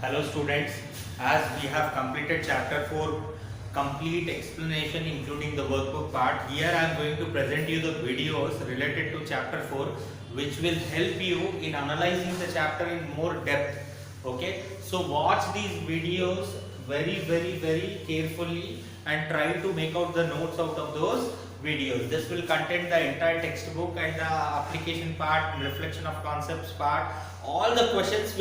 Hello students, as we have completed chapter 4 complete explanation including the workbook part, here I am going to present you the videos related to chapter 4 which will help you in analyzing the chapter in more depth. Okay, so watch these videos very carefully and try to make out the notes out of those videos. This will contain the entire textbook and the application part, reflection of concepts part. All the questions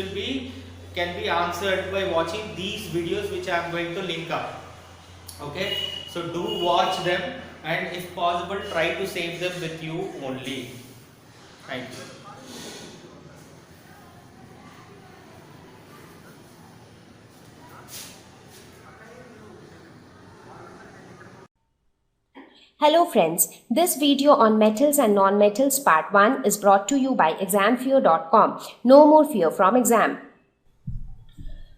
can be answered by watching these videos which I am going to link up. Okay, so do watch them and if possible try to save them with you only. Thank you. Hello friends, this video on metals and non-metals part 1 is brought to you by examfear.com. No more fear from exam.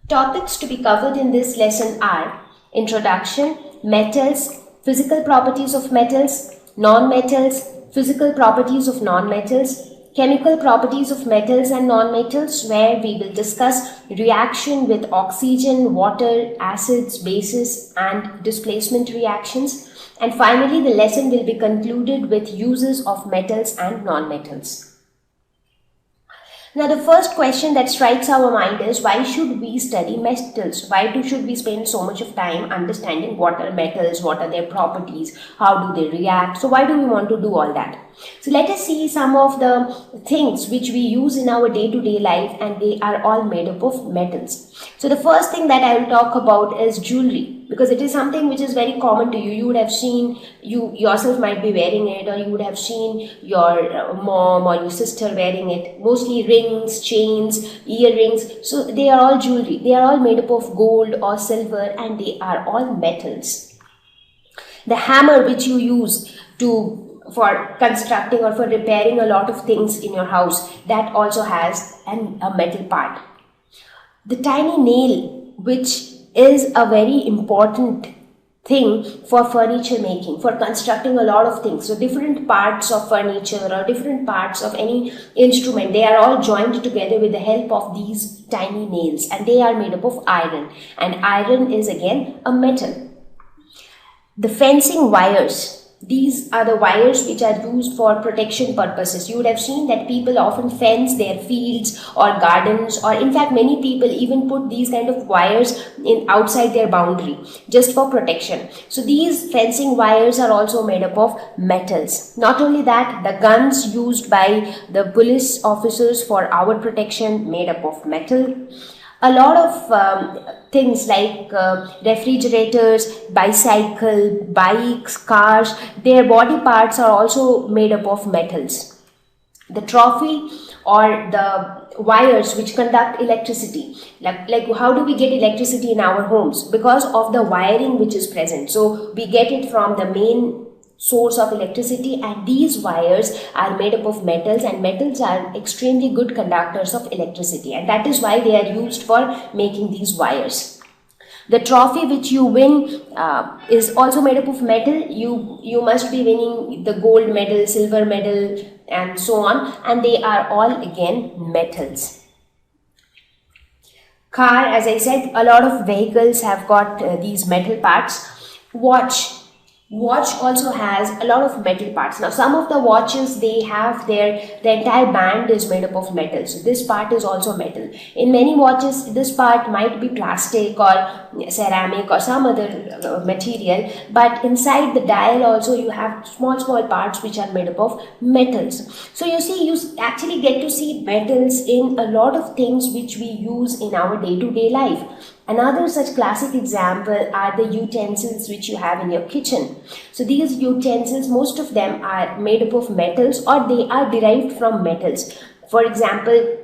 Topics to be covered in this lesson are introduction, metals, physical properties of metals, non-metals, physical properties of non-metals, chemical properties of metals and non-metals, where we will discuss reaction with oxygen, water, acids, bases and displacement reactions. And finally, the lesson will be concluded with uses of metals and non-metals. Now, the first question that strikes our mind is, why should we study metals? Why should we spend so much of time understanding what are metals, what are their properties, how do they react? So why do we want to do all that? So let us see some of the things which we use in our day-to-day life, and they are all made up of metals. So the first thing that I will talk about is jewelry, because it is something which is very common to you. You would have seen, you yourself might be wearing it, or you would have seen your mom or your sister wearing it. Mostly rings, chains, earrings. So they are all jewelry. They are all made up of gold or silver, and they are all metals. The hammer which you use for constructing or for repairing a lot of things in your house, that also has a metal part. The tiny nail, which is a very important thing for furniture making, for constructing a lot of things. So different parts of furniture or different parts of any instrument, they are all joined together with the help of these tiny nails, and they are made up of iron, and iron is again a metal. The fencing wires, these are the wires which are used for protection purposes. You would have seen that people often fence their fields or gardens, or in fact many people even put these kind of wires outside their boundary just for protection. So these fencing wires are also made up of metals. Not only that, the guns used by the police officers for our protection, made up of metal. A lot of things like refrigerators, bicycle, bikes, cars, their body parts are also made up of metals. The trophy or the wires which conduct electricity, like how do we get electricity in our homes? Because of the wiring which is present. So we get it from the main source of electricity, and these wires are made up of metals, and metals are extremely good conductors of electricity, and that is why they are used for making these wires. The trophy which you win is also made up of metal. You must be winning the gold medal, silver medal and so on, and they are all again metals. Car, as I said, a lot of vehicles have got these metal parts. Watch also has a lot of metal parts. Now some of the watches, they have the entire band is made up of metal, so this part is also metal. In many watches, this part might be plastic or ceramic or some other material, but inside the dial also you have small parts which are made up of metals. So you see, you actually get to see metals in a lot of things which we use in our day-to-day life. Another such classic example are the utensils which you have in your kitchen. So these utensils, most of them are made up of metals, or they are derived from metals. For example,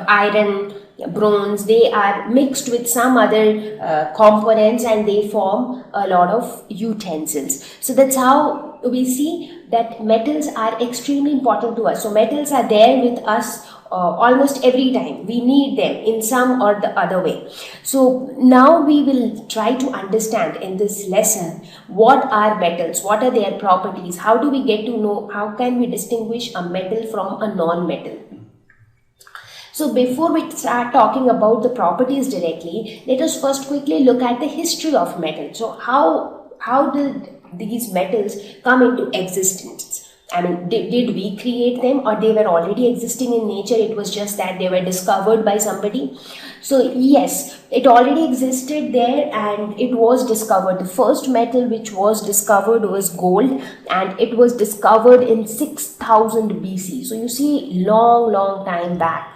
iron, bronze, they are mixed with some other components, and they form a lot of utensils. So that's how we see that metals are extremely important to us. So metals are there with us almost every time. We need them in some or the other way. So now we will try to understand in this lesson what are metals, what are their properties, how do we get to know, how can we distinguish a metal from a non-metal. So before we start talking about the properties directly, let us first quickly look at the history of metal. So how did these metals come into existence? I mean, did we create them, or they were already existing in nature? It was just that they were discovered by somebody. So yes, it already existed there and it was discovered. The first metal which was discovered was gold, and it was discovered in 6000 BC. So you see, long time back.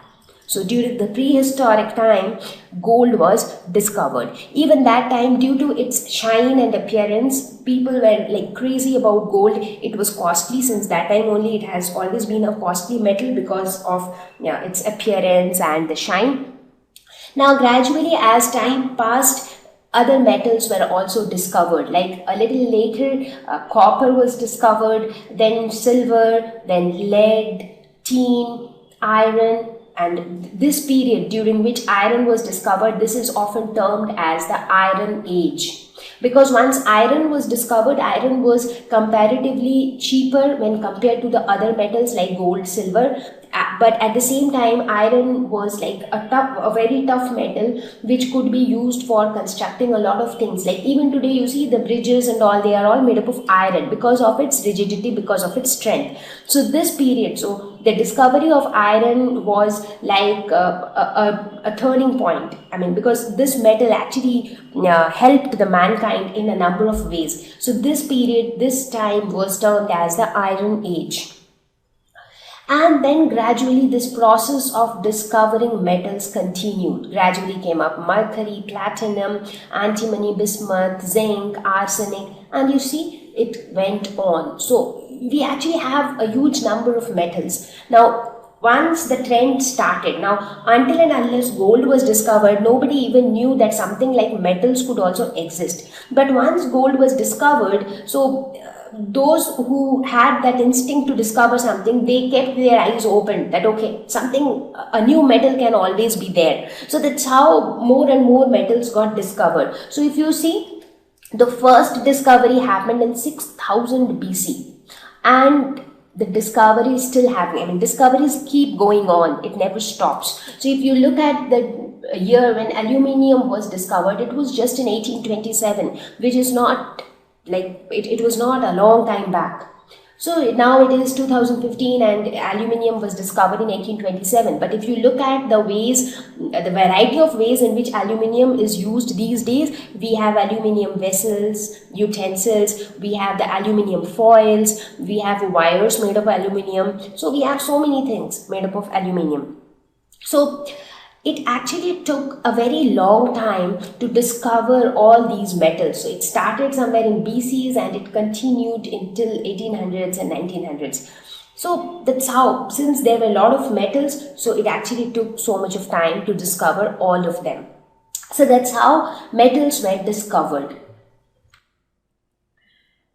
So during the prehistoric time, gold was discovered. Even that time, due to its shine and appearance, people were like crazy about gold. It was costly. Since that time only, it has always been a costly metal because of its appearance and the shine. Now gradually, as time passed, other metals were also discovered. Like a little later, copper was discovered, then silver, then lead, tin, iron. And this period during which iron was discovered, this is often termed as the Iron Age. Because once iron was discovered, iron was comparatively cheaper when compared to the other metals like gold, silver. But at the same time, iron was like a very tough metal which could be used for constructing a lot of things. Like even today, you see the bridges and all, they are all made up of iron because of its rigidity, because of its strength. So this period, so the discovery of iron was like a turning point. I mean, because this metal actually helped the mankind in a number of ways. So this period, this time was termed as the Iron Age. And then gradually this process of discovering metals continued. Gradually came up mercury, platinum, antimony, bismuth, zinc, arsenic, and you see it went on. So we actually have a huge number of metals. Now once the trend started, now until and unless gold was discovered, nobody even knew that something like metals could also exist. But once gold was discovered, so those who had that instinct to discover something, they kept their eyes open that okay, something, a new metal can always be there. So that's how more and more metals got discovered. So if you see, the first discovery happened in 6000 BC, and the discovery is still happening. I mean, discoveries keep going on, it never stops. So if you look at the year when aluminium was discovered, it was just in 1827, which is not like it was not a long time back. So now it is 2015 and aluminium was discovered in 1827. But if you look at the ways, the variety of ways in which aluminium is used these days, we have aluminium vessels, utensils, we have the aluminium foils, we have wires made of aluminium. So we have so many things made up of aluminium. So it actually took a very long time to discover all these metals. So it started somewhere in BCs and it continued until 1800s and 1900s. So that's how, since there were a lot of metals, so it actually took so much of time to discover all of them. So that's how metals were discovered.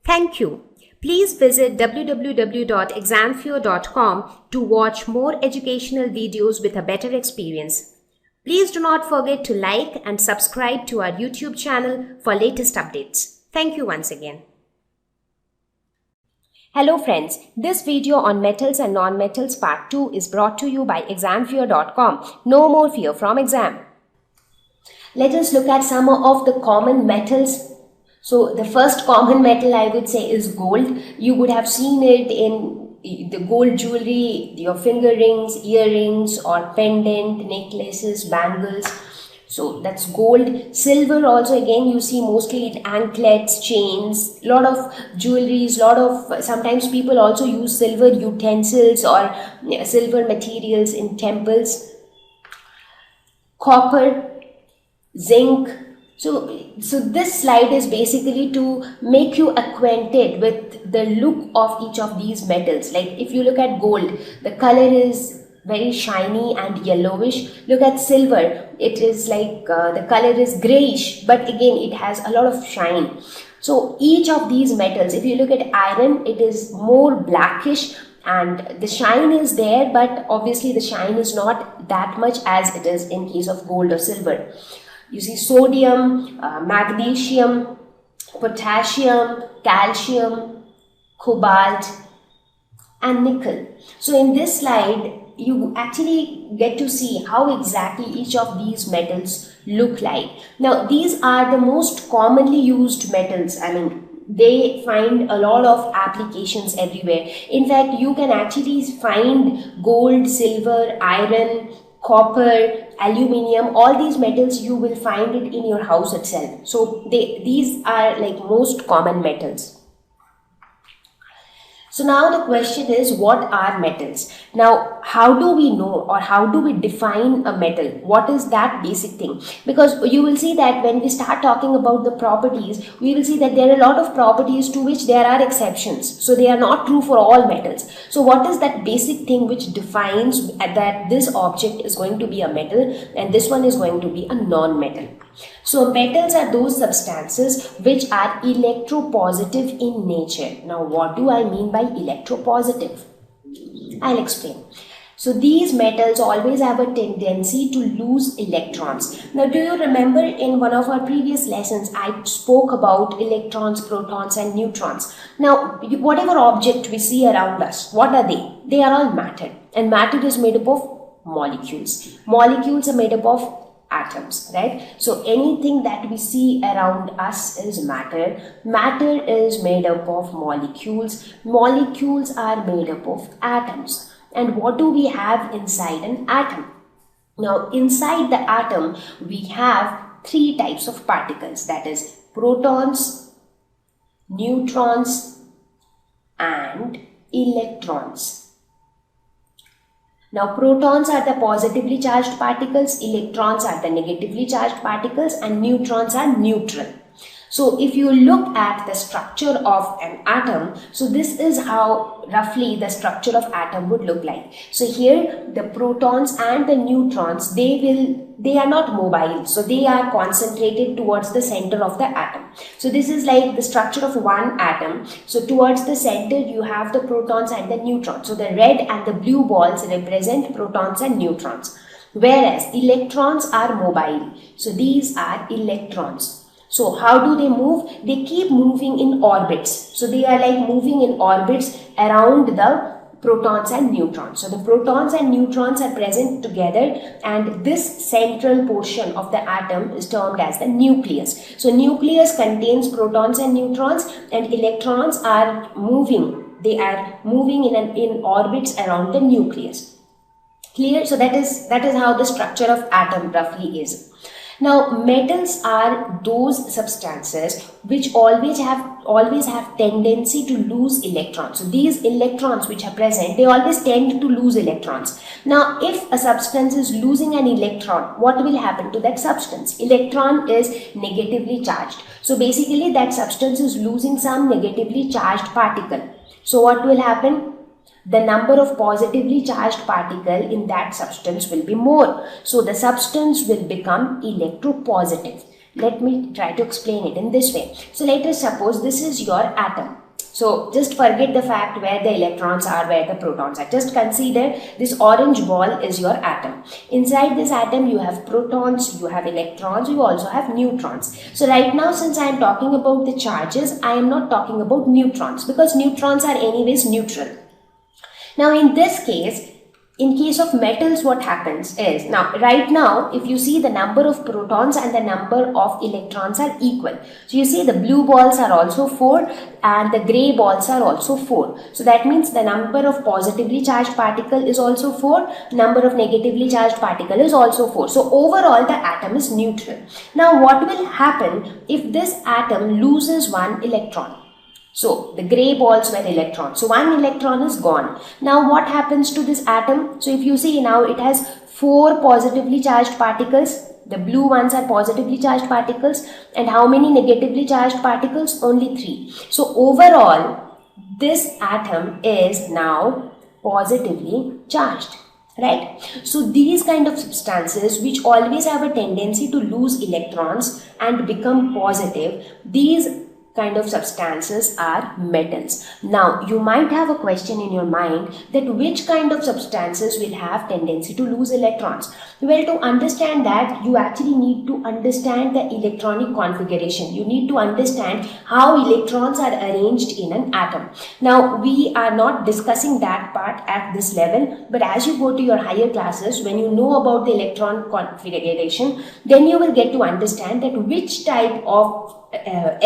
Thank you. Please visit www.examfear.com to watch more educational videos with a better experience. Please do not forget to like and subscribe to our YouTube channel for latest updates. Thank you once again. Hello friends, this video on metals and non-metals part 2 is brought to you by examfear.com. No more fear from exam. Let us look at some of the common metals. So the first common metal I would say is gold. You would have seen it in the gold jewelry, your finger rings, earrings or pendant, necklaces, bangles. So that's gold. Silver also, again, you see mostly in anklets, chains, lot of jewelries, sometimes people also use silver utensils or silver materials in temples. Copper, zinc. So this slide is basically to make you acquainted with the look of each of these metals. Like if you look at gold, the color is very shiny and yellowish. Look at silver, it is like the color is grayish, but again it has a lot of shine. So each of these metals, if you look at iron, it is more blackish and the shine is there, but obviously the shine is not that much as it is in case of gold or silver. You see sodium, magnesium, potassium, calcium, cobalt and nickel. So in this slide, you actually get to see how exactly each of these metals look like. Now these are the most commonly used metals. I mean, they find a lot of applications everywhere. In fact, you can actually find gold, silver, iron, copper, aluminium, all these metals you will find it in your house itself. So these are like most common metals. So now the question is, what are metals? Now, how do we know or how do we define a metal? What is that basic thing? Because you will see that when we start talking about the properties, we will see that there are a lot of properties to which there are exceptions. So they are not true for all metals. So what is that basic thing which defines that this object is going to be a metal and this one is going to be a non-metal? So metals are those substances which are electropositive in nature. Now what do I mean by electropositive? I'll explain. So these metals always have a tendency to lose electrons. Now do you remember in one of our previous lessons I spoke about electrons, protons and neutrons. Now whatever object we see around us, what are they? They are all matter, and matter is made up of molecules. Molecules are made up of atoms, right? So anything that we see around us is matter. Matter is made up of molecules. Molecules are made up of atoms. And what do we have inside an atom? Now inside the atom we have three types of particles, that is protons, neutrons and electrons. Now protons are the positively charged particles, electrons are the negatively charged particles and neutrons are neutral. So if you look at the structure of an atom, so this is how roughly the structure of atom would look like. So here the protons and the neutrons, they are not mobile, so they are concentrated towards the center of the atom. So this is like the structure of one atom. So towards the center you have the protons and the neutrons. So the red and the blue balls represent protons and neutrons, whereas electrons are mobile. So these are electrons. So how do they move? They keep moving in orbits. So they are like moving in orbits around the protons and neutrons. So the protons and neutrons are present together, and this central portion of the atom is termed as the nucleus. So nucleus contains protons and neutrons, and electrons are moving. They are moving in orbits around the nucleus. Clear? So that is how the structure of atom roughly is. Now metals are those substances which always have tendency to lose electrons. So these electrons which are present, they always tend to lose electrons. Now if a substance is losing an electron, what will happen to that substance? Electron is negatively charged. So basically that substance is losing some negatively charged particle. So what will happen? The number of positively charged particles in that substance will be more. So the substance will become electropositive. Let me try to explain it in this way. So let us suppose this is your atom. So just forget the fact where the electrons are, where the protons are. Just consider this orange ball is your atom. Inside this atom you have protons, you have electrons, you also have neutrons. So right now, since I am talking about the charges, I am not talking about neutrons, because neutrons are anyways neutral. Now in this case, in case of metals, what happens is, now right now if you see the number of protons and the number of electrons are equal. So you see the blue balls are also 4 and the grey balls are also 4. So that means the number of positively charged particle is also 4, number of negatively charged particle is also 4. So overall the atom is neutral. Now what will happen if this atom loses one electron? So the grey balls were electrons. So one electron is gone. Now what happens to this atom? So if you see now it has 4 positively charged particles. The blue ones are positively charged particles. And how many negatively charged particles? Only 3. So overall this atom is now positively charged. Right? So these kind of substances which always have a tendency to lose electrons and become positive, these kind of substances are metals. Now, you might have a question in your mind that which kind of substances will have tendency to lose electrons. Well, to understand that, you actually need to understand the electronic configuration. You need to understand how electrons are arranged in an atom. Now, we are not discussing that part at this level, but as you go to your higher classes, when you know about the electron configuration, then you will get to understand that which type of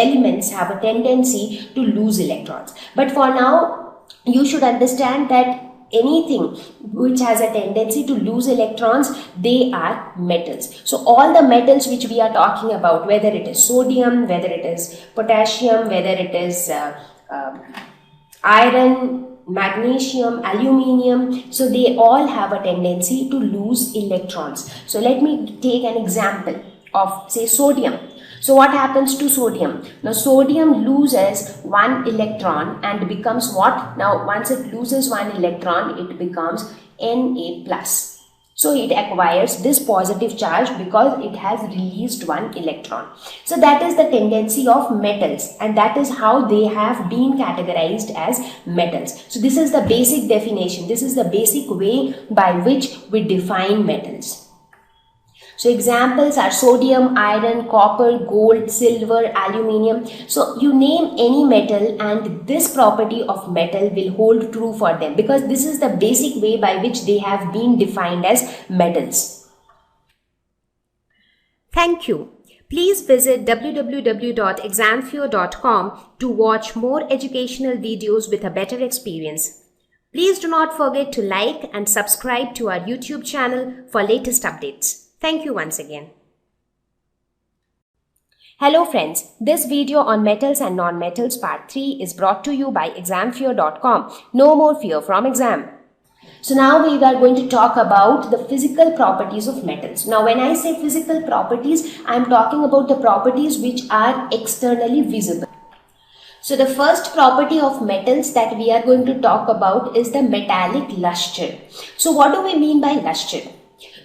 elements have a tendency to lose electrons. But for now, you should understand that anything which has a tendency to lose electrons, they are metals. So all the metals which we are talking about, whether it is sodium, whether it is potassium, whether it is iron, magnesium, aluminium, so they all have a tendency to lose electrons. So let me take an example of, say, sodium. So what happens to sodium? Now sodium loses one electron and becomes what? Now once it loses one electron, it becomes Na+. So it acquires this positive charge because it has released one electron. So that is the tendency of metals, and that is how they have been categorized as metals. So this is the basic definition. This is the basic way by which we define metals. So examples are sodium, iron, copper, gold, silver, aluminium. So you name any metal and this property of metal will hold true for them, because this is the basic way by which they have been defined as metals. Thank you. Please visit www.examfear.com to watch more educational videos with a better experience. Please do not forget to like and subscribe to our YouTube channel for latest updates. Thank you once again. Hello friends, this video on metals and non-metals part 3 is brought to you by examfear.com. No more fear from exam. So now we are going to talk about the physical properties of metals. Now when I say physical properties, I am talking about the properties which are externally visible. So the first property of metals that we are going to talk about is the metallic luster. So what do we mean by luster?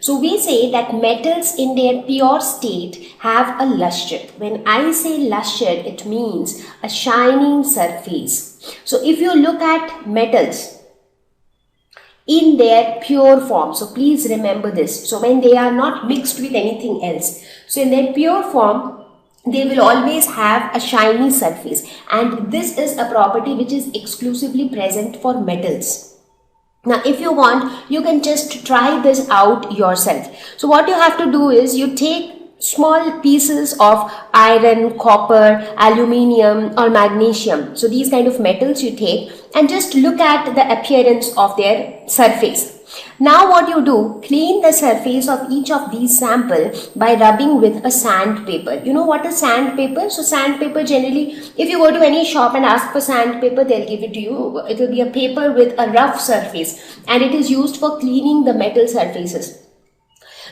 So we say that metals in their pure state have a luster. When I say luster, it means a shining surface. So if you look at metals in their pure form, so please remember this. So when they are not mixed with anything else, so in their pure form, they will always have a shiny surface, and this is a property which is exclusively present for metals. Now if you want, you can just try this out yourself. So what you have to do is you take small pieces of iron, copper, aluminium or magnesium. So these kind of metals you take and just look at the appearance of their surface. Now what you do, clean the surface of each of these sample by rubbing with a sandpaper. You know what is sandpaper? So sandpaper, generally if you go to any shop and ask for sandpaper, they'll give it to you. It will be a paper with a rough surface, and it is used for cleaning the metal surfaces.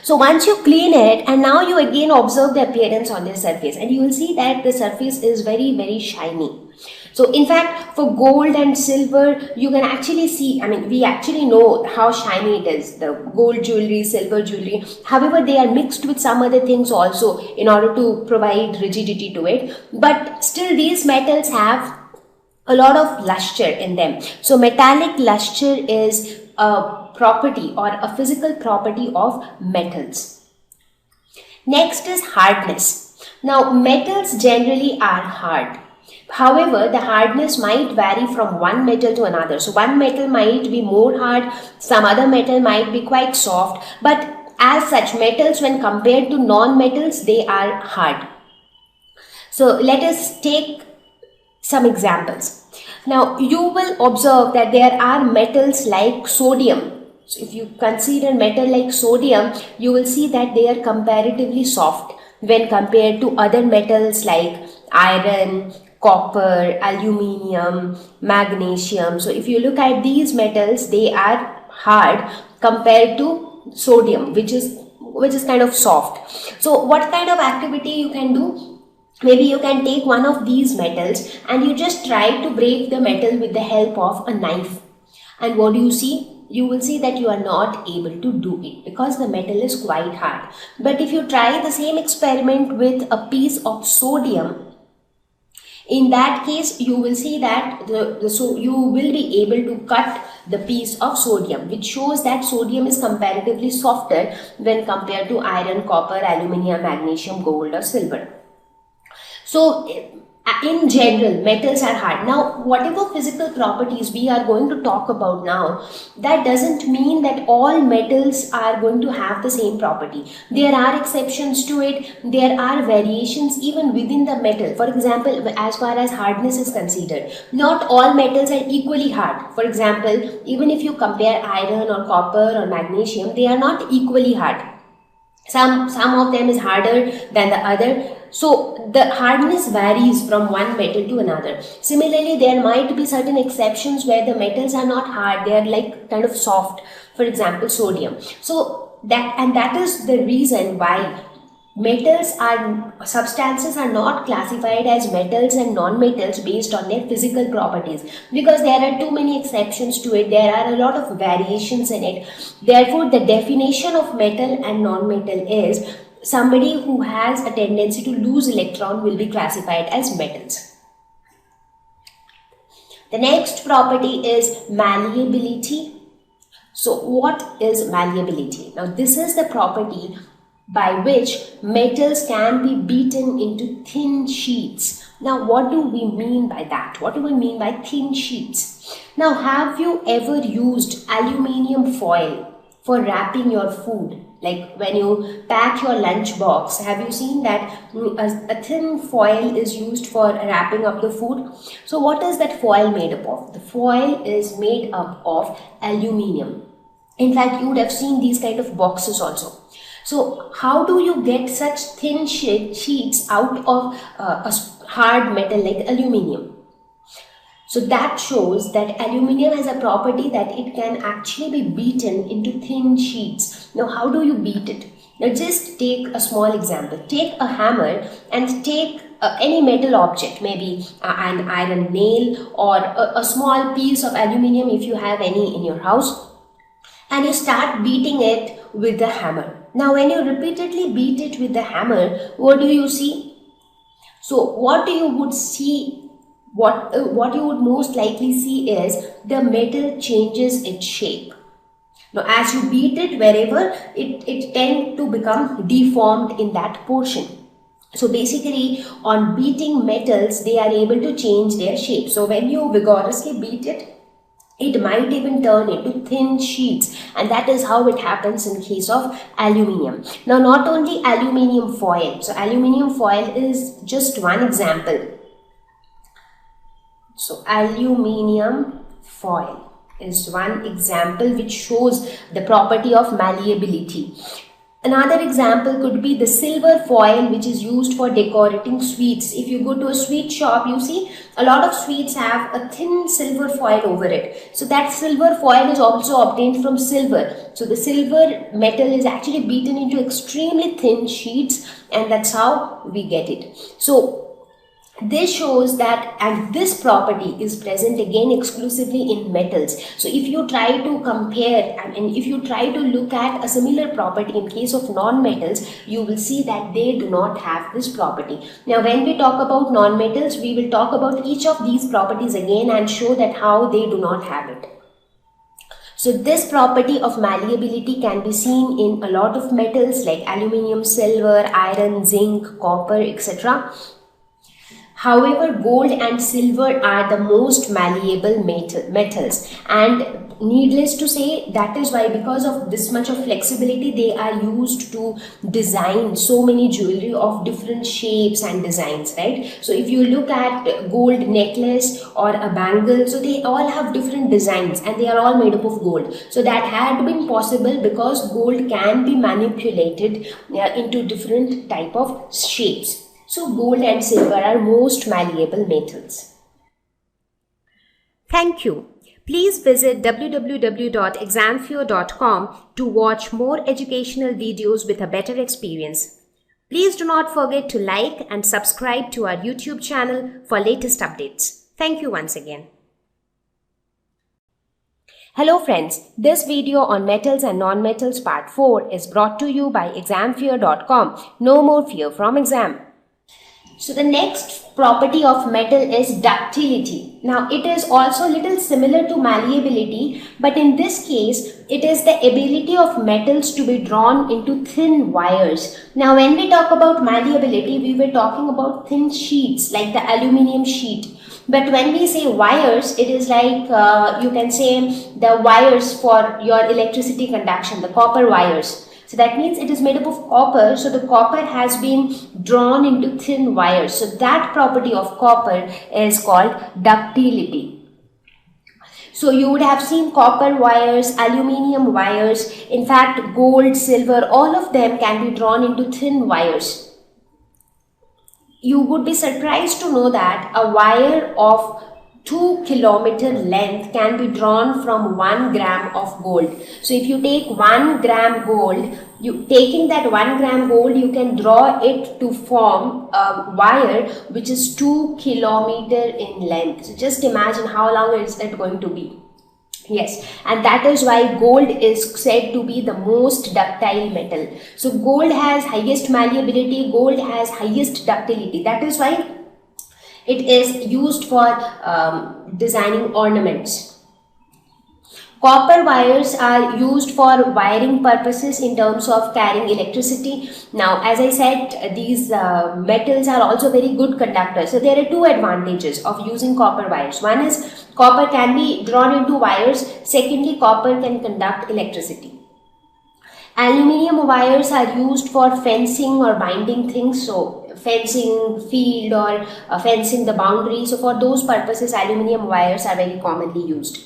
So once you clean it, and now you again observe the appearance on the surface, and you will see that the surface is very, very shiny. So in fact, for gold and silver, you can actually see, we actually know how shiny it is, the gold jewelry, silver jewelry. However, they are mixed with some other things also in order to provide rigidity to it. But still these metals have a lot of luster in them. So metallic luster is a property or a physical property of metals. Next is hardness. Now metals generally are hard. However, the hardness might vary from one metal to another. So one metal might be more hard, some other metal might be quite soft, but as such, metals when compared to non-metals, they are hard. So let us take some examples. Now you will observe that there are metals like sodium. So if you consider metal like sodium, you will see that they are comparatively soft when compared to other metals like iron, copper, aluminium, magnesium. So if you look at these metals, they are hard compared to sodium, which is kind of soft. So what kind of activity you can do? Maybe you can take one of these metals and you just try to break the metal with the help of a knife. And what do you see? You will see that you are not able to do it because the metal is quite hard. But if you try the same experiment with a piece of sodium, In that case, you will see that so you will be able to cut the piece of sodium, which shows that sodium is comparatively softer when compared to iron, copper, aluminium, magnesium, gold or silver. So in general, metals are hard. Now, whatever physical properties we are going to talk about now, that doesn't mean that all metals are going to have the same property. There are exceptions to it. There are variations even within the metal. For example, as far as hardness is considered, not all metals are equally hard. For example, even if you compare iron or copper or magnesium, they are not equally hard. Some of them is harder than the other. So the hardness varies from one metal to another. Similarly, there might be certain exceptions where the metals are not hard, they are like kind of soft. For example, sodium. So that is the reason why substances are not classified as metals and non-metals based on their physical properties, because there are too many exceptions to it. There are a lot of variations in it. Therefore, the definition of metal and non-metal is somebody who has a tendency to lose electron will be classified as metals. The next property is malleability. So what is malleability? Now, this is the property by which metals can be beaten into thin sheets. Now, what do we mean by that? What do we mean by thin sheets? Now, have you ever used aluminium foil for wrapping your food? Like when you pack your lunch box, have you seen that a thin foil is used for wrapping up the food? So what is that foil made up of? The foil is made up of aluminium. In fact, you would have seen these kind of boxes also. So how do you get such thin sheets out of a hard metal like aluminium? So that shows that aluminium has a property that it can actually be beaten into thin sheets. Now, how do you beat it? Now, just take a small example. Take a hammer and take any metal object, maybe an iron nail or a small piece of aluminium if you have any in your house, and you start beating it with the hammer. Now, when you repeatedly beat it with the hammer, what do you see? So, what you would see, what you would most likely see is the metal changes its shape. Now, as you beat it wherever, it tends to become deformed in that portion. So basically, on beating metals, they are able to change their shape. So when you vigorously beat it, it might even turn into thin sheets, and that is how it happens in case of aluminium. Now, not only aluminium foil. So aluminium foil is just one example. So aluminium foil is one example which shows the property of malleability. Another example could be the silver foil, which is used for decorating sweets. If you go to a sweet shop, you see a lot of sweets have a thin silver foil over it. So that silver foil is also obtained from silver. So the silver metal is actually beaten into extremely thin sheets, and that's how we get it. So this shows that, and this property is present again exclusively in metals. So if you try to compare, and if you try to look at a similar property in case of non-metals, you will see that they do not have this property. Now, when we talk about non-metals, we will talk about each of these properties again and show that how they do not have it. So this property of malleability can be seen in a lot of metals like aluminium, silver, iron, zinc, copper, etc. However, gold and silver are the most malleable metals, and needless to say, that is why, because of this much of flexibility, they are used to design so many jewelry of different shapes and designs, right? So if you look at gold necklace or a bangle, so they all have different designs and they are all made up of gold. So that had been possible because gold can be manipulated into different type of shapes. So gold and silver are most malleable metals. Thank you. Please visit www.examfear.com to watch more educational videos with a better experience. Please do not forget to like and subscribe to our YouTube channel for latest updates. Thank you once again. Hello friends, this video on metals and non-metals part 4 is brought to you by examfear.com. No more fear from exam. So the next property of metal is ductility. Now it is also a little similar to malleability, but in this case it is the ability of metals to be drawn into thin wires. Now when we talk about malleability, we were talking about thin sheets like the aluminium sheet. But when we say wires, it is like you can say the wires for your electricity conduction, the copper wires. So that means it is made up of copper. So the copper has been drawn into thin wires. So that property of copper is called ductility. So you would have seen copper wires, aluminium wires, in fact gold, silver, all of them can be drawn into thin wires. You would be surprised to know that a wire of 2 kilometer length can be drawn from 1 gram of gold. So if you take 1 gram gold, taking that 1 gram gold, you can draw it to form a wire which is 2 kilometer in length. So just imagine how long is it going to be. Yes, and that is why gold is said to be the most ductile metal. So gold has highest malleability, gold has highest ductility. That is why it is used for designing ornaments. Copper wires are used for wiring purposes in terms of carrying electricity. Now, as I said, these metals are also very good conductors. So there are two advantages of using copper wires. One is copper can be drawn into wires. Secondly, copper can conduct electricity. Aluminium wires are used for fencing or binding things. So fencing field or fencing the boundary. So for those purposes, aluminium wires are very commonly used.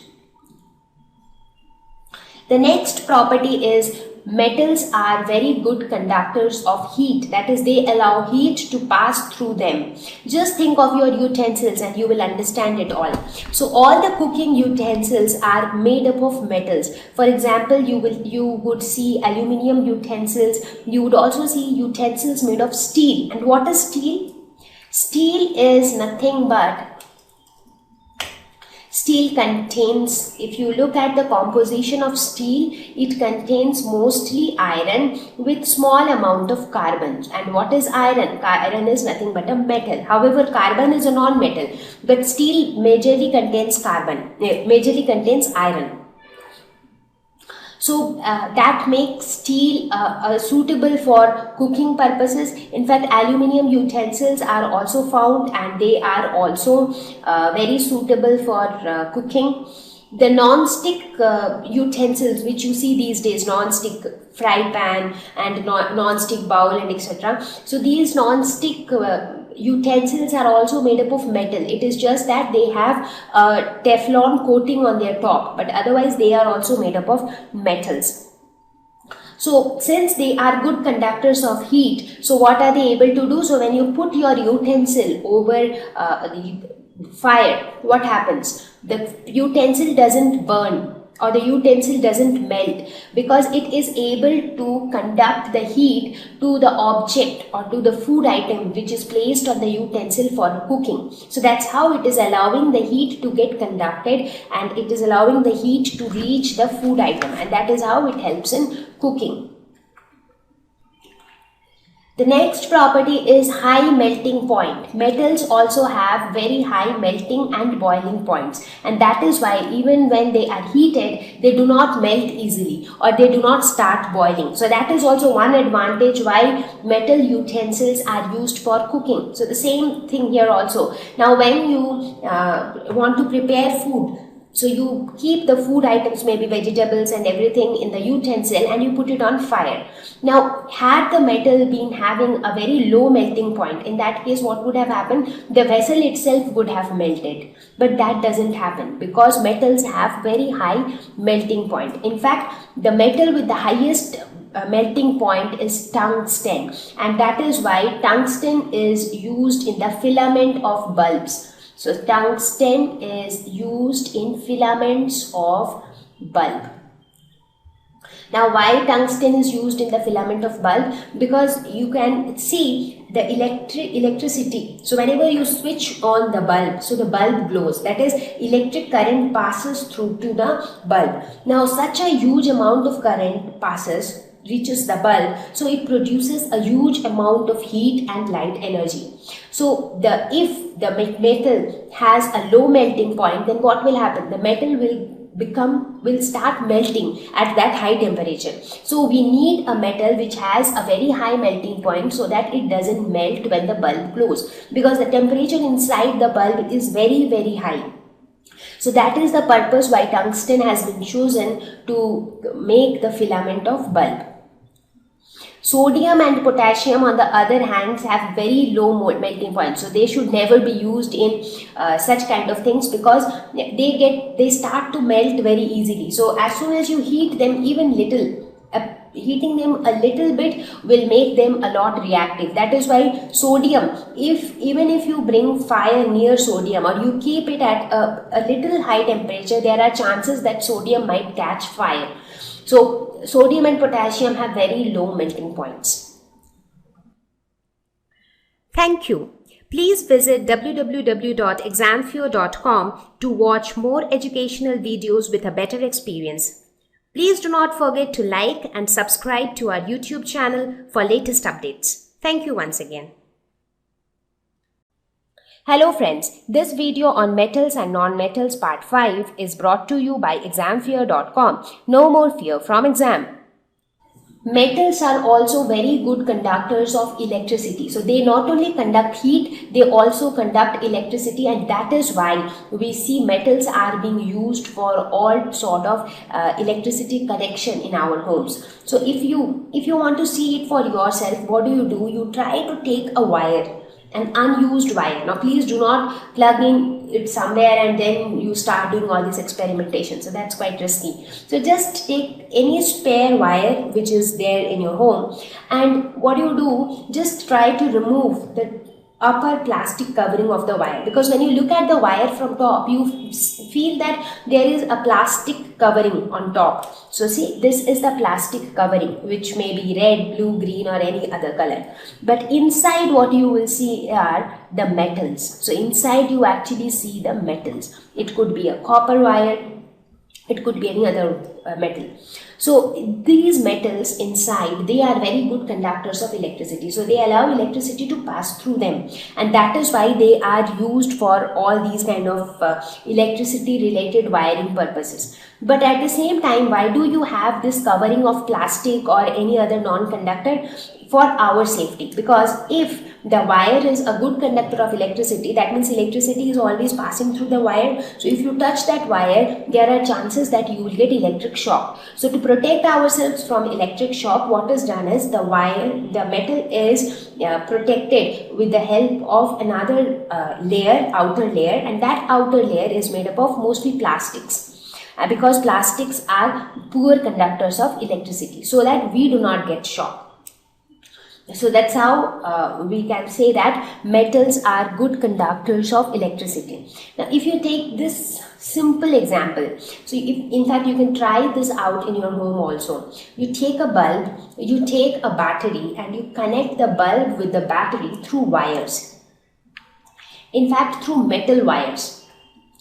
The next property is metals are very good conductors of heat. That is, they allow heat to pass through them. Just think of your utensils and you will understand it all. So all the cooking utensils are made up of metals. For example, you would see aluminium utensils. You would also see utensils made of steel. And what is steel? Steel is nothing but steel contains, if you look at the composition of steel, it contains mostly iron with small amount of carbon. And what is iron? Iron is nothing but a metal. However, carbon is a non-metal, but steel majorly contains iron. So that makes steel suitable for cooking purposes. In fact, aluminium utensils are also found and they are also very suitable for cooking. The non-stick utensils which you see these days, non-stick fry pan and non-stick bowl and etc. So these non-stick utensils are also made up of metal. It is just that they have a Teflon coating on their top, but otherwise they are also made up of metals. So since they are good conductors of heat, so what are they able to do? So when you put your utensil over the fire, what happens? The utensil doesn't burn or the utensil doesn't melt because it is able to conduct the heat to the object or to the food item which is placed on the utensil for cooking. So that's how it is allowing the heat to get conducted and it is allowing the heat to reach the food item, and that is how it helps in cooking. The next property is high melting point. Metals also have very high melting and boiling points, and that is why even when they are heated, they do not melt easily or they do not start boiling. So that is also one advantage why metal utensils are used for cooking. So the same thing here also. Now when you want to prepare food, so you keep the food items, maybe vegetables and everything, in the utensil and you put it on fire. Now, had the metal been having a very low melting point, in that case what would have happened? The vessel itself would have melted. But that doesn't happen because metals have very high melting point. In fact, the metal with the highest melting point is tungsten, and that is why tungsten is used in the filament of bulbs. So tungsten is used in filaments of bulb. Now why tungsten is used in the filament of bulb? Because you can see the electricity. So whenever you switch on the bulb, so the bulb glows. That is, electric current passes through to the bulb. Now such a huge amount of current passes reaches the bulb, so it produces a huge amount of heat and light energy. So if the metal has a low melting point, then what will happen? The metal will start melting at that high temperature. So we need a metal which has a very high melting point so that it doesn't melt when the bulb glows, because the temperature inside the bulb is very, very high. So that is the purpose why tungsten has been chosen to make the filament of bulb. Sodium and potassium, on the other hand, have very low melting point, so they should never be used in such kind of things, because they start to melt very easily. So as soon as you heat them even little, heating them a little bit will make them a lot reactive. That is why sodium, even if you bring fire near sodium or you keep it at a little high temperature, there are chances that sodium might catch fire. So sodium and potassium have very low melting points. Thank you. Please visit www.examfear.com to watch more educational videos with a better experience. Please do not forget to like and subscribe to our YouTube channel for latest updates. Thank you once again. Hello friends, this video on metals and non-metals part 5 is brought to you by examfear.com. No more fear from exam. Metals are also very good conductors of electricity. So they not only conduct heat, they also conduct electricity, and that is why we see metals are being used for all sort of electricity connection in our homes. So if you want to see it for yourself, what do? You try to take a wire, an unused wire. Now please do not plug in it somewhere and then you start doing all this experimentation. So that's quite risky. So just take any spare wire which is there in your home, and what do? Just try to remove the upper plastic covering of the wire, because when you look at the wire from top, you feel that there is a plastic covering on top. So see, this is the plastic covering, which may be red, blue, green or any other color, but inside what you will see are the metals. So inside you actually see the metals. It could be a copper wire, it could be any other metal. So these metals inside, they are very good conductors of electricity. So they allow electricity to pass through them, and that is why they are used for all these kind of electricity related wiring purposes. But at the same time, why do you have this covering of plastic or any other non-conductor? For our safety, because if the wire is a good conductor of electricity, that means electricity is always passing through the wire. So if you touch that wire, there are chances that you will get electric shock. So to protect ourselves from electric shock, what is done is the metal is protected with the help of another outer layer, and that outer layer is made up of mostly plastics. Because plastics are poor conductors of electricity, so that we do not get shock. So that's how we can say that metals are good conductors of electricity. Now if you take this simple example, so in fact you can try this out in your home also. You take a bulb, you take a battery, and you connect the bulb with the battery through wires. In fact, through metal wires.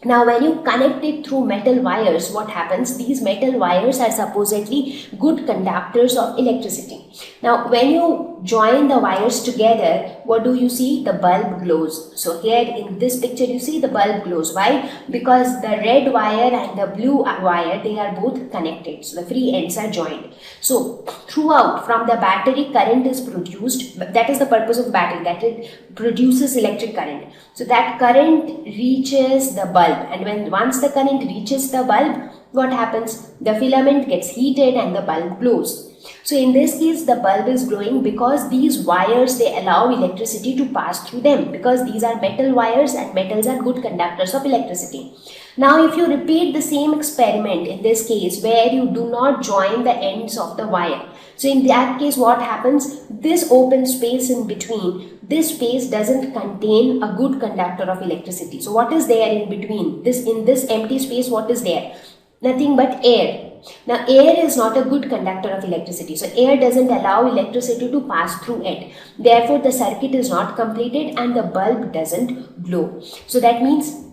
Now when you connect it through metal wires, what happens? These metal wires are supposedly good conductors of electricity. Now when you join the wires together, what do you see? The bulb glows. So here in this picture you see the bulb glows. Why? Because the red wire and the blue wire, they are both connected. So the free ends are joined. So throughout, from the battery, current is produced. That is the purpose of battery, that it produces electric current. So that current reaches the bulb, and once the current reaches the bulb, what happens? The filament gets heated and the bulb glows. So in this case, the bulb is glowing because these wires, they allow electricity to pass through them, because these are metal wires and metals are good conductors of electricity. Now if you repeat the same experiment in this case where you do not join the ends of the wire, so in that case what happens? This open space in between, this space doesn't contain a good conductor of electricity. So what is there in between? In this empty space, what is there? Nothing but air. Now air is not a good conductor of electricity. So air doesn't allow electricity to pass through it. Therefore the circuit is not completed and the bulb doesn't glow. So that means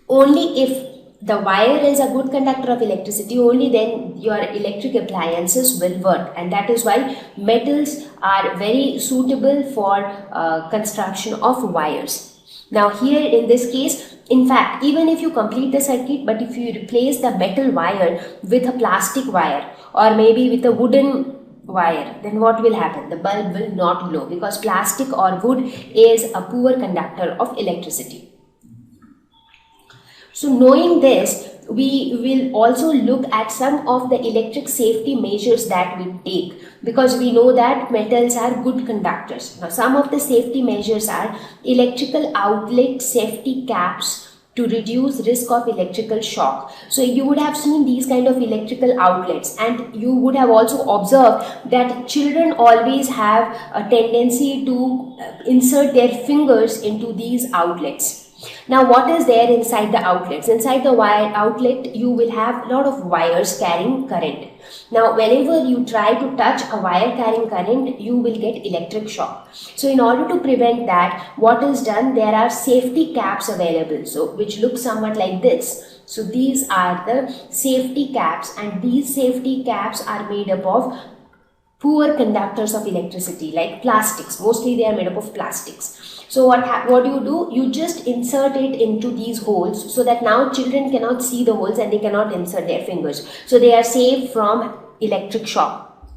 only if the wire is a good conductor of electricity, only then your electric appliances will work, and that is why metals are very suitable for construction of wires. Now here in this case, in fact, even if you complete the circuit, but if you replace the metal wire with a plastic wire or maybe with a wooden wire, then what will happen? The bulb will not glow, because plastic or wood is a poor conductor of electricity. So knowing this, we will also look at some of the electric safety measures that we take, because we know that metals are good conductors. Now some of the safety measures are electrical outlet safety caps to reduce risk of electrical shock. So you would have seen these kind of electrical outlets, and you would have also observed that children always have a tendency to insert their fingers into these outlets. Now what is there inside the outlets? Inside the wire outlet, you will have a lot of wires carrying current. Now whenever you try to touch a wire carrying current, you will get electric shock. So in order to prevent that, what is done? There are safety caps available, so which look somewhat like this. So these are the safety caps, and these safety caps are made up of poor conductors of electricity, like plastics. Mostly they are made up of plastics. So what do? You just insert it into these holes, so that now children cannot see the holes and they cannot insert their fingers. So they are safe from electric shock.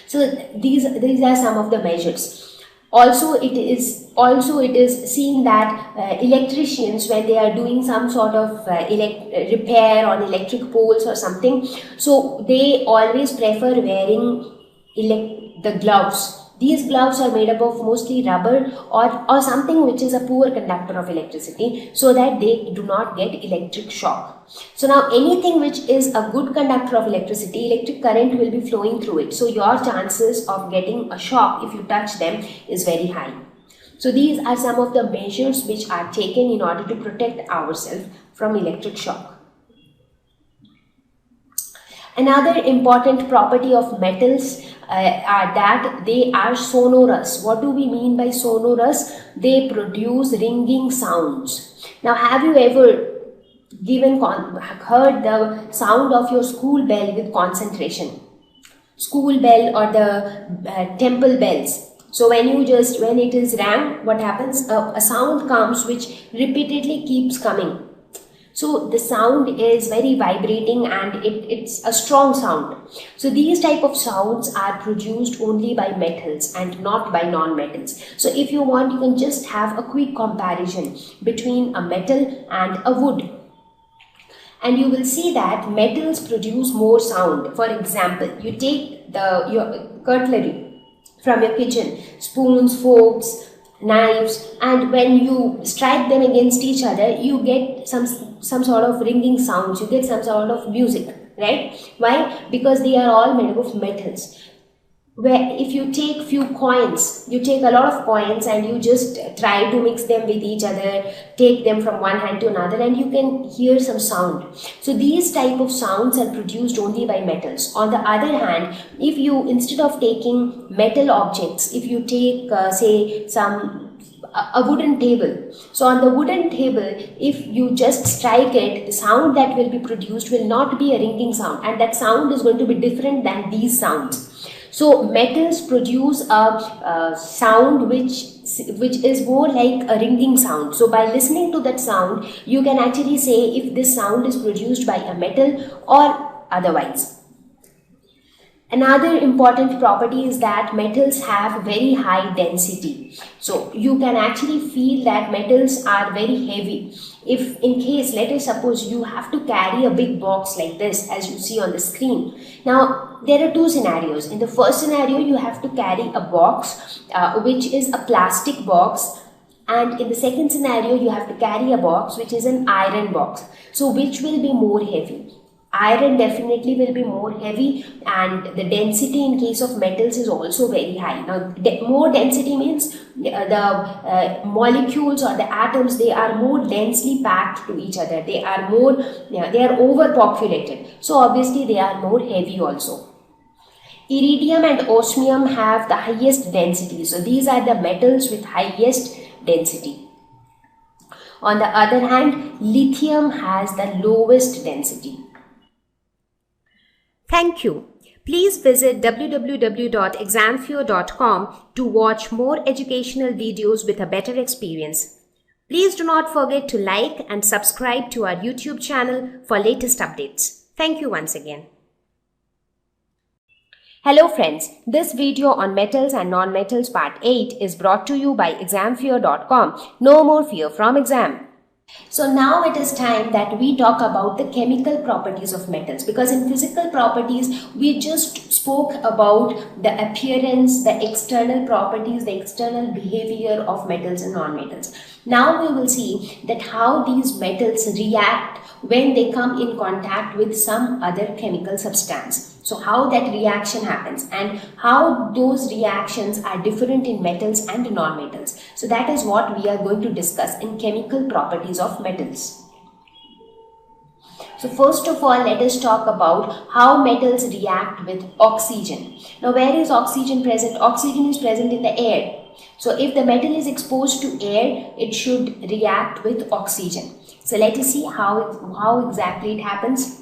So these are some of the measures. Also it is seen that electricians, when they are doing some sort of repair on electric poles or something, so they always prefer wearing the gloves. These gloves are made up of mostly rubber or something which is a poor conductor of electricity, so that they do not get electric shock. So now anything which is a good conductor of electricity, electric current will be flowing through it. So your chances of getting a shock if you touch them is very high. So these are some of the measures which are taken in order to protect ourselves from electric shock. Another important property of metals are that they are sonorous. What do we mean by sonorous? They produce ringing sounds. Now have you ever heard the sound of your school bell with concentration? School bell or the temple bells. So when it is rang, what happens? A sound comes which repeatedly keeps coming. So the sound is very vibrating, and it's a strong sound. So these type of sounds are produced only by metals and not by non-metals. So if you want, you can just have a quick comparison between a metal and a wood, and you will see that metals produce more sound. For example, you take your cutlery from your kitchen, spoons, forks, knives, and when you strike them against each other, you get some sort of ringing sounds, you get some sort of music, right? Why? Because they are all made up of metals. Where if you take few coins, you take a lot of coins and you just try to mix them with each other, take them from one hand to another, and you can hear some sound. So these type of sounds are produced only by metals. On the other hand, if you, instead of taking metal objects, if you take say a wooden table, so on the wooden table, if you just strike it, the sound that will be produced will not be a ringing sound, and that sound is going to be different than these sounds. So metals produce a sound which is more like a ringing sound. So by listening to that sound, you can actually say if this sound is produced by a metal or otherwise. Another important property is that metals have very high density. So you can actually feel that metals are very heavy. If in case, let us suppose you have to carry a big box like this, as you see on the screen. Now there are two scenarios. In the first scenario, you have to carry a box which is a plastic box, and in the second scenario, you have to carry a box which is an iron box. So which will be more heavy? Iron definitely will be more heavy, and the density in case of metals is also very high. Now more density means the molecules or the atoms, they are more densely packed to each other. They are overpopulated. So obviously they are more heavy also. Iridium and osmium have the highest density. So these are the metals with highest density. On the other hand, lithium has the lowest density. Thank you. Please visit www.examfear.com to watch more educational videos with a better experience. Please do not forget to like and subscribe to our YouTube channel for latest updates. Thank you once again. Hello friends, this video on metals and non-metals part 8 is brought to you by examfear.com. No more fear from exam. So now it is time that we talk about the chemical properties of metals, because in physical properties we just spoke about the appearance, the external properties, the external behavior of metals and non-metals. Now we will see that how these metals react when they come in contact with some other chemical substance. So how that reaction happens and how those reactions are different in metals and non-metals. So that is what we are going to discuss in chemical properties of metals. So first of all, let us talk about how metals react with oxygen. Now where is oxygen present? Oxygen is present in the air. So if the metal is exposed to air, it should react with oxygen. So let us see how exactly it happens.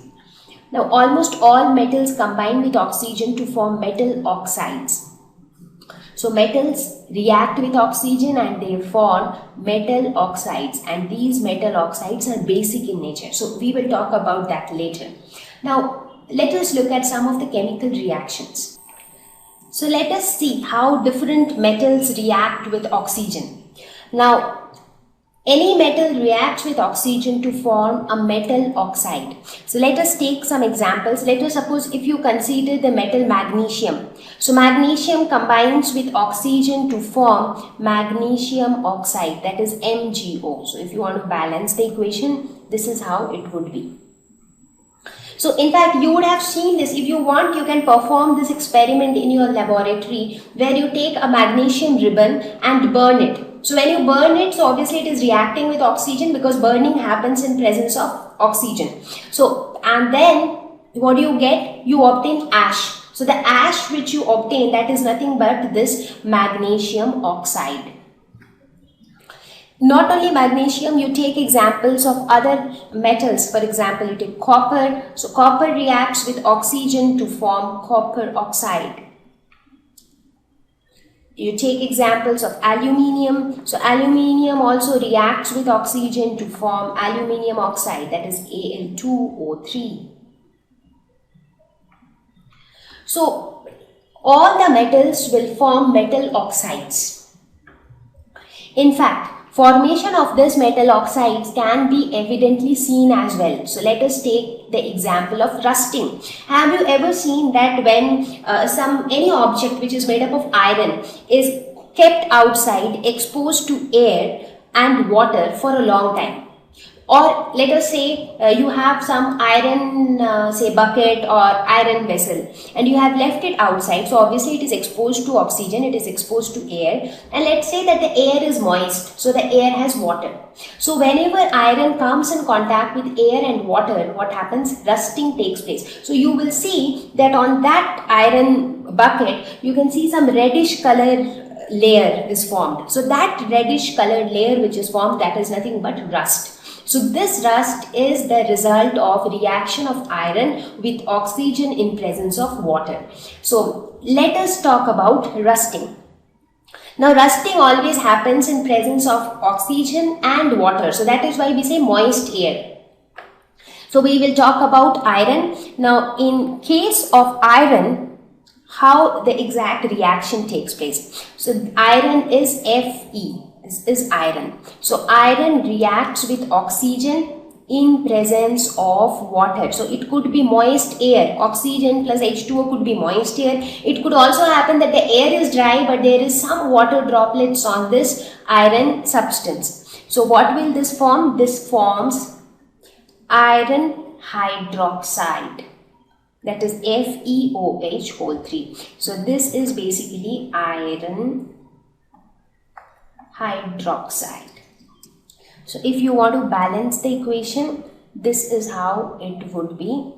Now almost all metals combine with oxygen to form metal oxides. So metals react with oxygen and they form metal oxides, and these metal oxides are basic in nature. So we will talk about that later. Now let us look at some of the chemical reactions. So let us see how different metals react with oxygen. Now any metal reacts with oxygen to form a metal oxide. So let us take some examples. Let us suppose if you consider the metal magnesium. So magnesium combines with oxygen to form magnesium oxide, that is MgO. So if you want to balance the equation, this is how it would be. So in fact, you would have seen this. If you want, you can perform this experiment in your laboratory where you take a magnesium ribbon and burn it. So when you burn it, so obviously it is reacting with oxygen because burning happens in presence of oxygen. So and then what do you get? You obtain ash. So the ash which you obtain, that is nothing but this magnesium oxide. Not only magnesium, you take examples of other metals. For example, you take copper. So copper reacts with oxygen to form copper oxide. You take examples of aluminium. So aluminium also reacts with oxygen to form aluminium oxide, that is Al2O3. So all the metals will form metal oxides. In fact, formation of this metal oxides can be evidently seen as well. So let us take the example of rusting. Have you ever seen that when any object which is made up of iron is kept outside, exposed to air and water for a long time? Or let us say you have some iron say bucket or iron vessel and you have left it outside. So obviously it is exposed to oxygen, it is exposed to air, and let's say that the air is moist, so the air has water. So whenever iron comes in contact with air and water, what happens? Rusting takes place. So you will see that on that iron bucket you can see some reddish color layer is formed. So that reddish colored layer which is formed, that is nothing but rust. So this rust is the result of reaction of iron with oxygen in presence of water. So let us talk about rusting. Now rusting always happens in presence of oxygen and water. So that is why we say moist air. So we will talk about iron. Now in case of iron, how the exact reaction takes place. So iron is Fe. This is iron. So iron reacts with oxygen in presence of water. So it could be moist air. Oxygen plus H2O could be moist air. It could also happen that the air is dry but there is some water droplets on this iron substance. So what will this form? This forms iron hydroxide. That is FeOH whole 3. So this is basically iron hydroxide. So if you want to balance the equation, this is how it would be.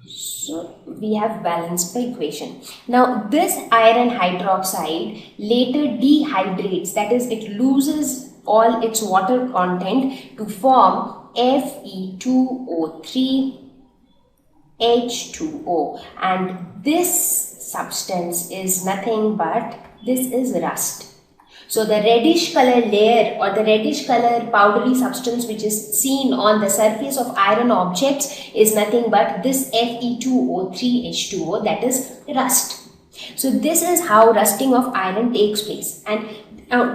So we have balanced the equation. Now this iron hydroxide later dehydrates, that is, it loses all its water content to form Fe2O3 H2O, and this substance is nothing but, this is rust. So the reddish color layer or the reddish color powdery substance which is seen on the surface of iron objects is nothing but this Fe2O3 H2O, that is rust. So this is how rusting of iron takes place. And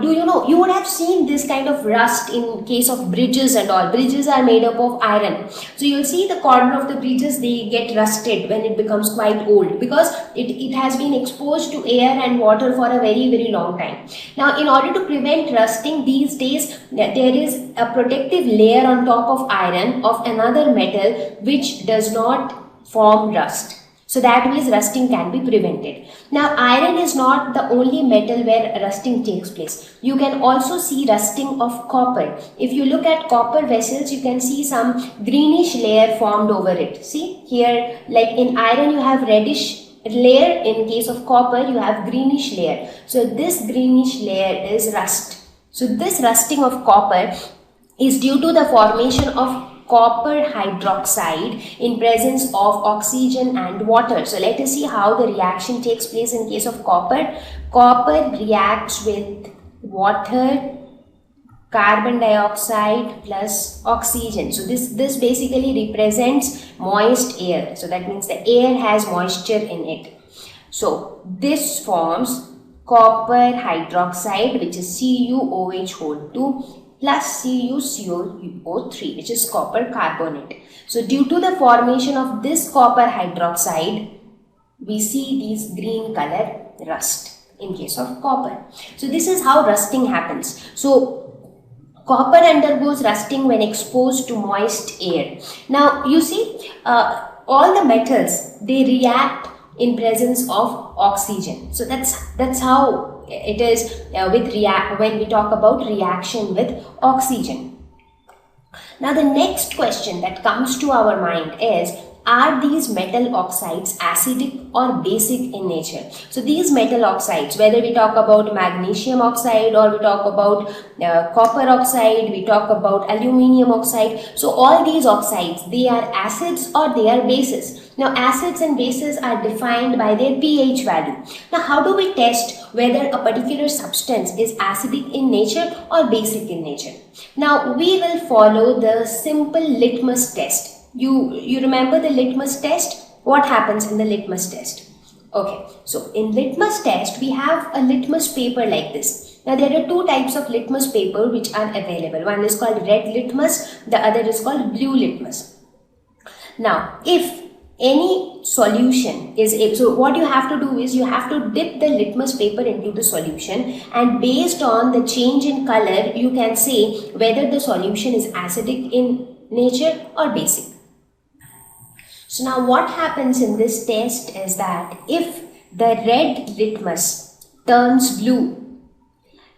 do you know, you would have seen this kind of rust in case of bridges and all. Bridges are made up of iron. So you'll see the corner of the bridges, they get rusted when it becomes quite old, because it has been exposed to air and water for a very long time. Now in order to prevent rusting, these days there is a protective layer on top of iron of another metal which does not form rust. So that means rusting can be prevented. Now iron is not the only metal where rusting takes place. You can also see rusting of copper. If you look at copper vessels, you can see some greenish layer formed over it. See here, like in iron you have reddish layer, in case of copper you have greenish layer. So this greenish layer is rust. So this rusting of copper is due to the formation of copper hydroxide in presence of oxygen and water. So let us see how the reaction takes place in case of copper. Copper reacts with water, carbon dioxide plus oxygen. So this basically represents moist air. So that means the air has moisture in it. So this forms copper hydroxide, which is CuOH2 plus CuCO3, which is copper carbonate. So due to the formation of this copper hydroxide, we see these green color rust in case of copper. So this is how rusting happens. So copper undergoes rusting when exposed to moist air. Now you see all the metals, they react in presence of oxygen. So that's how it is when we talk about reaction with oxygen. Now the next question that comes to our mind is, are these metal oxides acidic or basic in nature? So these metal oxides, whether we talk about magnesium oxide or we talk about copper oxide, we talk about aluminium oxide, so all these oxides, they are acids or they are bases. Now acids and bases are defined by their pH value. Now how do we test whether a particular substance is acidic in nature or basic in nature? Now we will follow the simple litmus test. You remember the litmus test? What happens in the litmus test? Okay, so in litmus test we have a litmus paper like this. Now there are two types of litmus paper which are available. One is called red litmus, the other is called blue litmus. Now if any solution is, so what you have to do is you have to dip the litmus paper into the solution, and based on the change in color you can say whether the solution is acidic in nature or basic. So now what happens in this test is that if the red litmus turns blue,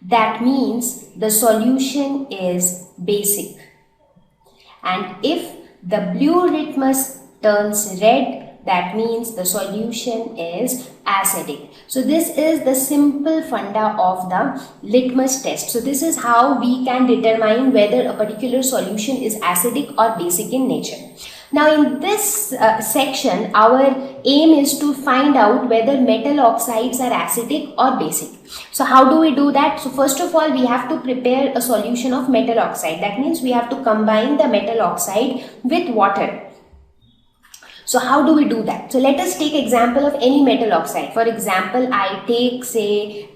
that means the solution is basic. And if the blue litmus turns red, that means the solution is acidic. So this is the simple funda of the litmus test. So this is how we can determine whether a particular solution is acidic or basic in nature. Now in this section, our aim is to find out whether metal oxides are acidic or basic. So how do we do that? So first of all, we have to prepare a solution of metal oxide. That means we have to combine the metal oxide with water. So how do we do that? So let us take example of any metal oxide. For example, I take say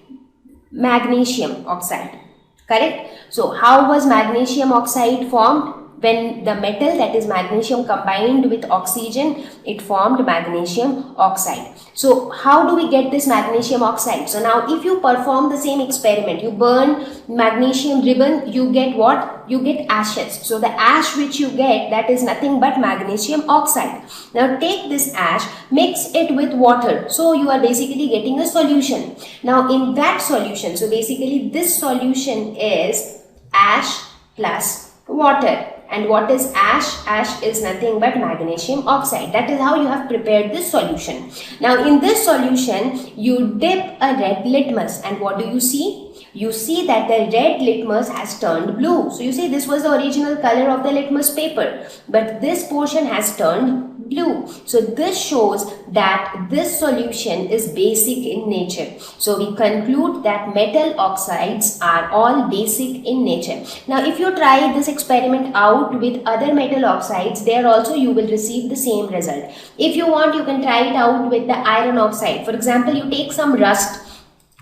magnesium oxide, correct? So how was magnesium oxide formed? When the metal, that is magnesium, combined with oxygen, it formed magnesium oxide. So how do we get this magnesium oxide? So now if you perform the same experiment, you burn magnesium ribbon, you get what? You get ashes. So the ash which you get, that is nothing but magnesium oxide. Now take this ash, mix it with water. So you are basically getting a solution. Now in that solution, so basically this solution is ash plus water. And what is ash? Ash is nothing but magnesium oxide. That is how you have prepared this solution. Now in this solution, you dip a red litmus, and what do you see? You see that the red litmus has turned blue. So you see, this was the original color of the litmus paper, but this portion has turned blue. So this shows that this solution is basic in nature. So we conclude that metal oxides are all basic in nature. Now if you try this experiment out with other metal oxides, there also you will receive the same result. If you want, you can try it out with the iron oxide. For example, you take some rust.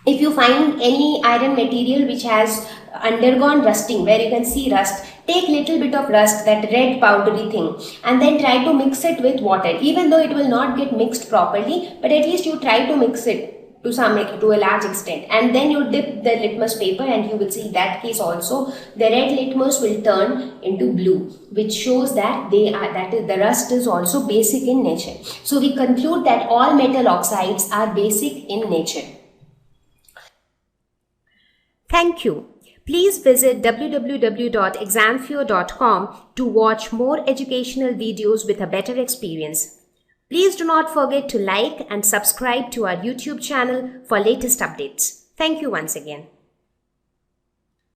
If you find any iron material which has undergone rusting, where you can see rust, take little bit of rust, that red powdery thing, and then try to mix it with water. Even though it will not get mixed properly, but at least you try to mix it to a large extent, and then you dip the litmus paper, and you will see that case also the red litmus will turn into blue, which shows that the rust is also basic in nature. So we conclude that all metal oxides are basic in nature. Thank you. Please visit www.examfear.com to watch more educational videos with a better experience. Please do not forget to like and subscribe to our YouTube channel for latest updates. Thank you once again.